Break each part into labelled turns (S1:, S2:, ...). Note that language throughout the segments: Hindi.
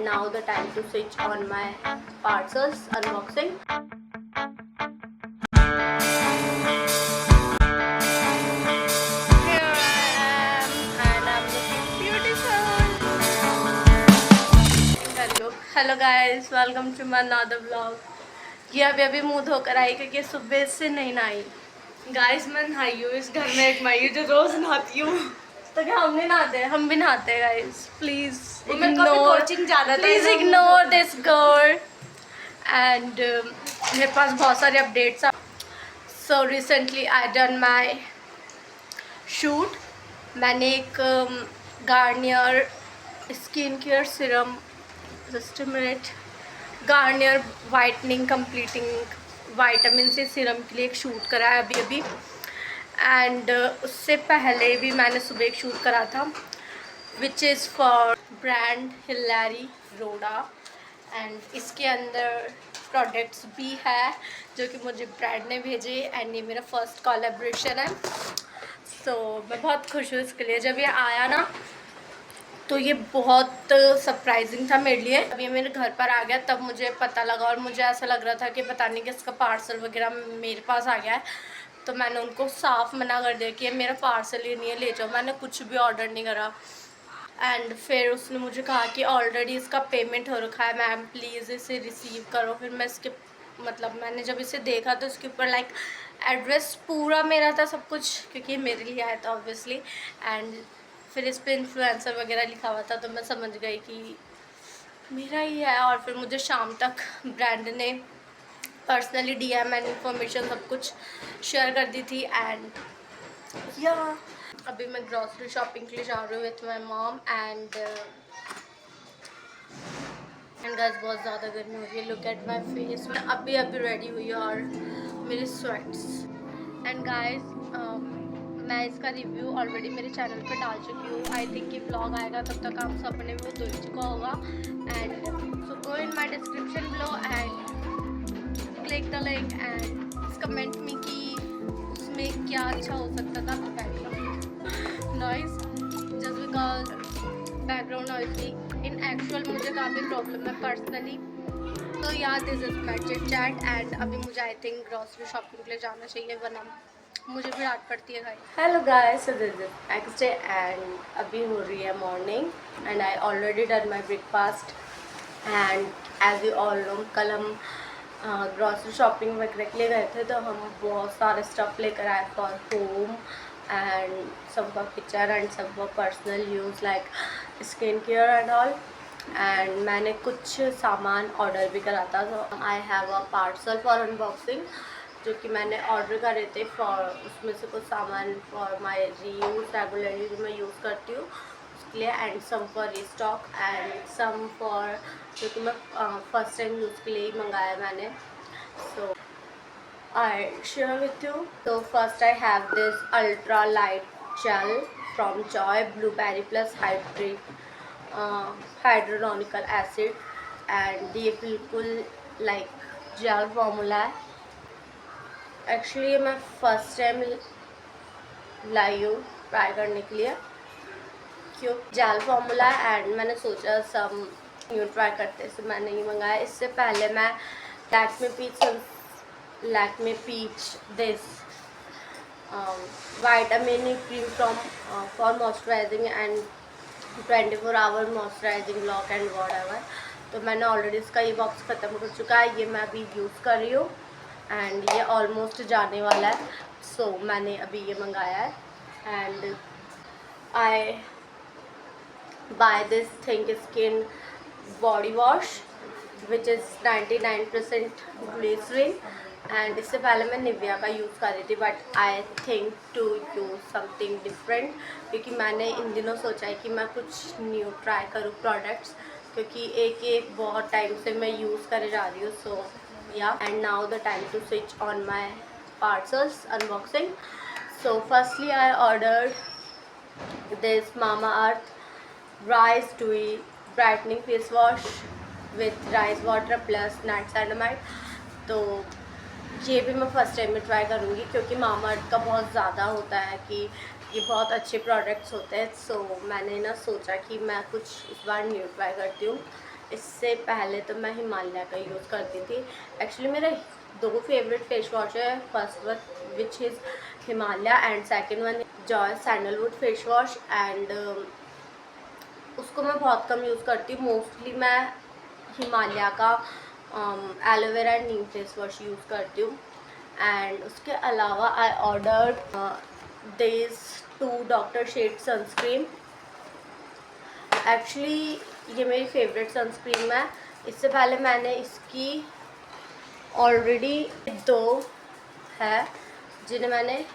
S1: and now the time to switch on my parcels unboxing. Here I am and I'm looking beautiful. Hello guys, welcome to my another vlog. ये अभी मुंह धोकर आई क्योंकि सुबह से नहीं नहाई। गाइस मैं नहाई हूँ, इस घर में एक मैं जो रोज नहाती हूँ। तो क्या हम नहीं नहाते? हम भी नहाते हैं guys. Please ignore, please ignore this girl. And मेरे पास बहुत सारे updates. So recently I done my shoot. मैंने एक Garnier skin care serum, just a minute, Garnier whitening completing vitamin C serum के लिए एक शूट करा है अभी एंड उससे पहले भी मैंने सुबह एक शूट करा था which is for brand Hilari Rodan. And इसके अंदर प्रोडक्ट्स भी है जो कि मुझे ब्रांड ने भेजे एंड ये मेरा फर्स्ट कोलैबोरेशन है। सो मैं बहुत खुश हूँ इसके लिए। जब ये आया ना तो ये बहुत सरप्राइजिंग था मेरे लिए। अब ये मेरे घर पर आ गया तब मुझे पता लगा और मुझे ऐसा लग रहा था कि पता नहीं कि इसका पार्सल वगैरह मेरे पास आ गया है। तो मैंने उनको साफ मना कर दिया कि ये मेरा पार्सल ही नहीं है, ले जाओ। मैंने कुछ भी ऑर्डर नहीं करा। एंड फिर उसने मुझे कहा कि ऑलरेडी इसका पेमेंट हो रखा है मैम, प्लीज़ इसे रिसीव करो। फिर मैं इसके मतलब मैंने जब इसे देखा तो इसके ऊपर लाइक एड्रेस पूरा मेरा था, सब कुछ, क्योंकि मेरे लिए आया था ऑब्वियसली। एंड फिर इस पर इन्फ्लुएंसर वगैरह लिखा हुआ था तो मैं समझ गई कि मेरा ही है। और फिर मुझे शाम तक ब्रांड ने पर्सनली डीएम एंड इन्फॉर्मेशन सब कुछ शेयर कर दी थी। एंड या अभी मैं ग्रॉसरी शॉपिंग के लिए जा रही हूँ with my mom and guys बहुत ज़्यादा गर्मी हो रही है। Look at my face. मैं अभी रेडी हुई और मेरे स्वेट्स। एंड गाइस मैं इसका रिव्यू ऑलरेडी मेरे चैनल पे डाल चुकी हूँ। आई थिंक ये ब्लॉग आएगा तब तक आप सबने वो देख चुका होगा। And so go in my description below and click the link and comment me कि उसमें क्या अच्छा हो सकता था। Background noise, just because background noise भी इन एक्चुअल मुझे काफ़ी प्रॉब्लम है पर्सनली। तो यार this is my chit chat and अभी मुझे आई थिंक ग्रॉसरी शॉपिंग के लिए जाना चाहिए वरना मुझे भी डांट पड़ती है guys. Hello guys, so this is next day and अभी हो रही है morning and I already done my breakfast. And as you all know कल हम ग्रॉसरी शॉपिंग वगैरह के लिए गए थे तो हम बहुत सारे स्टफ़ लेकर आए for home and some for kitchen and some for personal use like skin care and all. And मैंने कुछ सामान ऑर्डर भी करा था। तो I have a parcel for unboxing जो कि मैंने ऑर्डर करे थे फॉर, उसमें से कुछ सामान फॉर माई रीयूज रेगुलरली जो मैं यूज़ करती हूँ उसके लिए and some for restock and some for जो कि मैं फर्स्ट टाइम यूज़ के लिए ही मंगाया मैंने। So I share with you. तो first I have this ultra light gel from Joy blueberry plus hyaluronic acid and ये बिल्कुल लाइक जेल फॉर्मूला है। एक्चुअली ये मैं फर्स्ट टाइम लाई हूँ ट्राई करने के लिए क्यों जेल फॉर्मूला एंड मैंने सोचा सम न्यू ट्राई करते सो मैंने ये मंगाया। इससे पहले मैं Lakme peach this vitamin cream from for moisturising and 24 hour moisturising lock and whatever. तो मैंने ऑलरेडी इसका ये बॉक्स ख़त्म कर चुका है, ये मैं अभी यूज़ कर रही हूँ एंड ये ऑलमोस्ट जाने वाला है। सो मैंने अभी ये मंगाया है and I buy this think skin body wash which is 99% glycerin. And इससे पहले मैं निविया का यूज़ कर रही थी but I think to use something different क्योंकि मैंने इन दिनों सोचा है कि मैं कुछ न्यू ट्राई करूँ प्रोडक्ट्स क्योंकि एक बहुत टाइम से मैं यूज़ करे जा रही हूँ। सो yeah, and now the time to switch on my parcels unboxing. So firstly I ordered this Mamaearth Rice Dewy brightening face wash with rice water plus niacinamide। तो ये भी मैं फर्स्ट टाइम में ट्राई करूँगी क्योंकि Mamaearth का बहुत ज़्यादा होता है कि ये बहुत अच्छे प्रोडक्ट्स होते हैं। सो मैंने ना सोचा कि मैं कुछ इस बार न्यू ट्राई करती हूँ। इससे पहले तो मैं हिमालय का यूज़ करती थी। एक्चुअली मेरा 2 फेवरेट फेस वॉश है, first one which is Himalaya and second one Joy sandalwood face wash. And उसको मैं बहुत कम यूज़ करती हूँ, मोस्टली मैं हिमालय का aloe vera and neem face wash use करती हूँ। एंड उसके अलावा I ordered this 2 doctor Sheth sunscreen. Actually ये मेरी फेवरेट सनस्क्रीन है। इससे पहले मैंने इसकी ऑलरेडी 2 है जिन्हें मैंने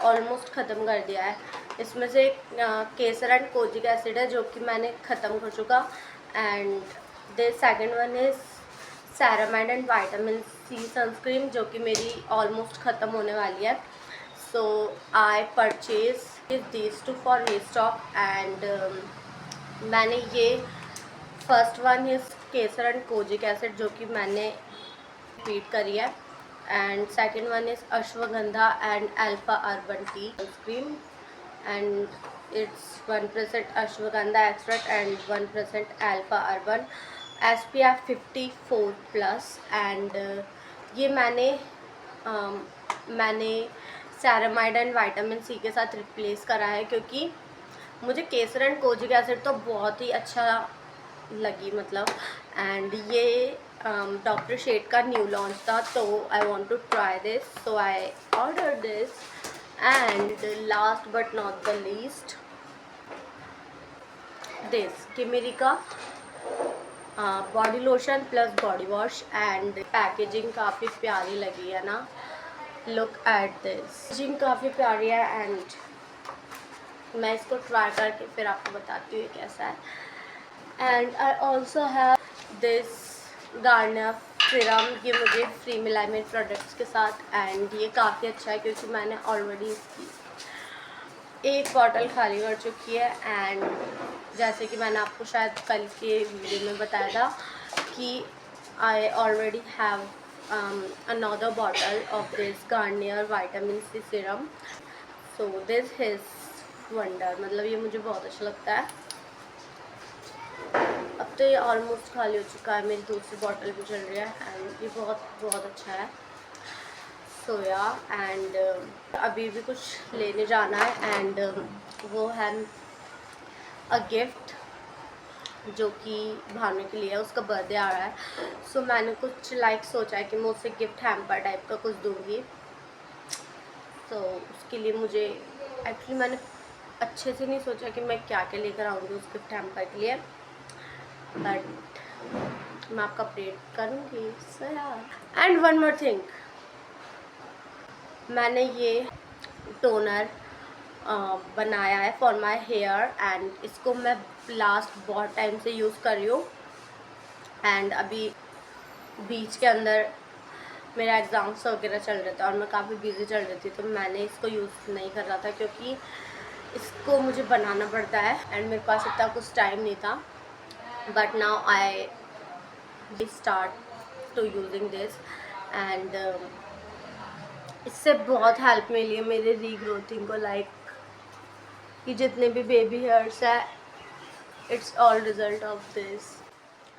S1: ऑलमोस्ट ख़त्म कर दिया है। इसमें से केसर एंड कोजिक एसिड है जो कि मैंने ख़त्म कर चुका। And the second one is ceramide and vitamin C sunscreen जो कि मेरी ऑलमोस्ट ख़त्म होने वाली है। So I purchase these 2 for restock. And मैंने ये first one is kesar and kojic acid जो कि मैंने रिपीट करी है। And second one is ashwagandha and alpha arbutin sunscreen. And it's 1% ashwagandha extract and 1% alpha arbutin, SPF 54+। And ये मैंने सेरामाइड एंड विटामिन सी के साथ रिप्लेस करा है क्योंकि मुझे केसर एंड कोजिक एसिड तो बहुत ही अच्छा लगी मतलब। एंड ये डॉक्टर शेड का न्यू लॉन्च था तो I want to try this, so I order this. And last but not the least this किमेरी का body lotion plus body wash. And packaging काफ़ी प्यारी लगी है ना, लुक एट दिस, पैकेजिंग काफ़ी प्यारी है। एंड मैं इसको ट्राई करके फिर आपको बताती हूँ कैसा है। And I also have this Garnier serum, ये मुझे फ्री मिला है मेरे प्रोडक्ट्स के साथ। एंड ये काफ़ी अच्छा है क्योंकि मैंने ऑलरेडी इसकी 1 बॉटल खाली कर चुकी है। एंड जैसे कि मैंने आपको शायद कल के वीडियो में बताया था कि I already have another bottle of this Garnier vitamin C serum, so this is wonder, मतलब ये मुझे बहुत अच्छा लगता है। अब तो ये ऑलमोस्ट खाली हो चुका है, मेरी दूसरी बॉटल भी चल रही है। एंड ये बहुत अच्छा है सोया। एंड अभी भी कुछ लेने जाना है। एंड वो है अ गिफ्ट जो कि भानु के लिए है, उसका बर्थडे आ रहा है। सो मैंने कुछ सोचा है कि मैं उससे गिफ्ट हैम्पर टाइप का कुछ दूँगी। तो उसके लिए मुझे एक्चुअली मैंने अच्छे से नहीं सोचा कि मैं क्या क्या लेकर आऊँगी उस गिफ्ट हैम्पर के लिए, बट मैं आपका अपडेट करूँगी। सो यार, एंड वन मोर थिंग, मैंने ये टोनर बनाया है फॉर माई हेयर। एंड इसको मैं लास्ट बहुत टाइम से यूज़ कर रही हूँ। एंड अभी बीच के अंदर मेरा एग्ज़ाम्स वगैरह चल रहा था और मैं काफ़ी बिजी चल रही थी, तो मैंने इसको यूज़ नहीं कर रहा था क्योंकि इसको मुझे बनाना पड़ता है एंड मेरे पास इतना कुछ टाइम नहीं था। But now I start to using this. And इससे बहुत हेल्प मिली है मेरे रीग्रोथिंग को, कि जितने भी बेबी हेयर्स है, it's all result of this.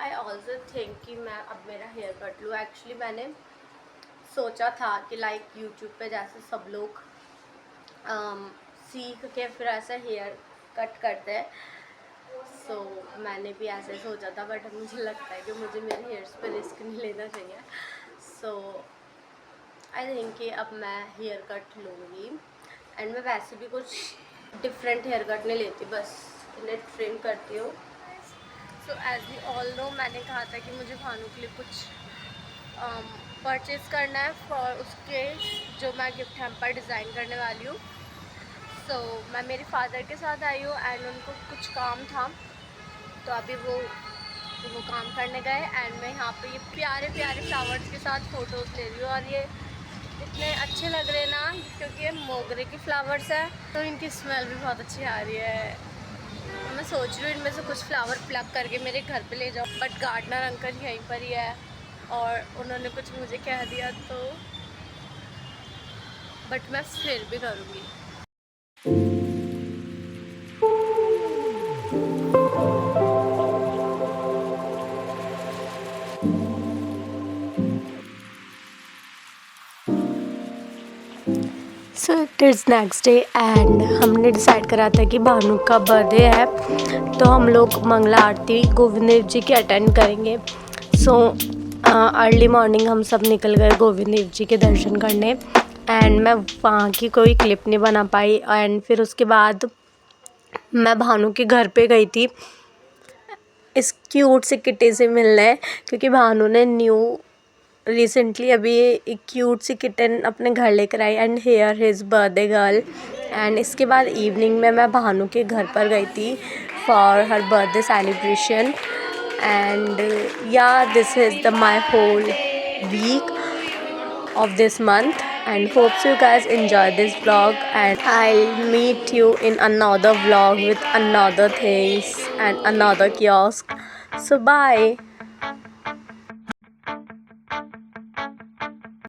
S1: I also think कि मैं अब मेरा हेयर कट लूँ। एक्चुअली मैंने सोचा था कि यूट्यूब पे जैसे सब लोग सीख के फिर ऐसा हेयर कट करते हैं, सो मैंने भी ऐसे सोचा था। बट मुझे लगता है कि मुझे मेरे हेयर्स पे रिस्क नहीं लेना चाहिए। सो आई थिंक कि अब मैं हेयर कट लूँगी। एंड मैं वैसे भी कुछ डिफरेंट हेयर कट नहीं लेती, बस इन्हें ट्रिम करती हूँ। So as we all know, मैंने कहा था कि मुझे भानु के लिए कुछ परचेज़ करना है फॉर उसके जो मैं गिफ्ट हैम्पर डिज़ाइन करने वाली हूँ। सो मैं मेरे फादर के साथ आई हूँ एंड उनको कुछ काम था, तो अभी वो काम करने गए। एंड मैं यहाँ पे ये प्यारे प्यारे फ्लावर्स के साथ फ़ोटोज़ ले रही हूँ और ये इतने अच्छे लग रहे हैं ना, क्योंकि ये मोगरे के फ्लावर्स है तो इनकी स्मेल भी बहुत अच्छी आ रही है। मैं सोच रही हूँ इनमें से कुछ फ्लावर प्लग करके मेरे घर पे ले जाऊँ, बट गार्डनर अंकल यहीं पर ही है और उन्होंने कुछ मुझे कह दिया, तो बट मैं फिर भी करूँगी। इट्स नेक्स्ट डे एंड हमने डिसाइड करा था कि भानु का बर्थडे है तो हम लोग मंगला आरती गोविंद देव जी की अटेंड करेंगे। सो अर्ली मॉर्निंग हम सब निकल गए गोविंद देव जी के दर्शन करने एंड मैं वहाँ की कोई क्लिप नहीं बना पाई। एंड फिर उसके बाद मैं भानु के घर पे गई थी इस क्यूट से किटी से मिलने, क्योंकि भानु ने रिसेंटली अभी एक क्यूट सी किटन अपने घर लेकर आई and here his birthday girl. And इसके बाद इवनिंग में मैं भानु के घर पर गई थी for her birthday celebration. And yeah this is the my whole week of this month and hopes you guys enjoy this vlog and I'll meet you in another vlog with another things and another kiosk. So bye.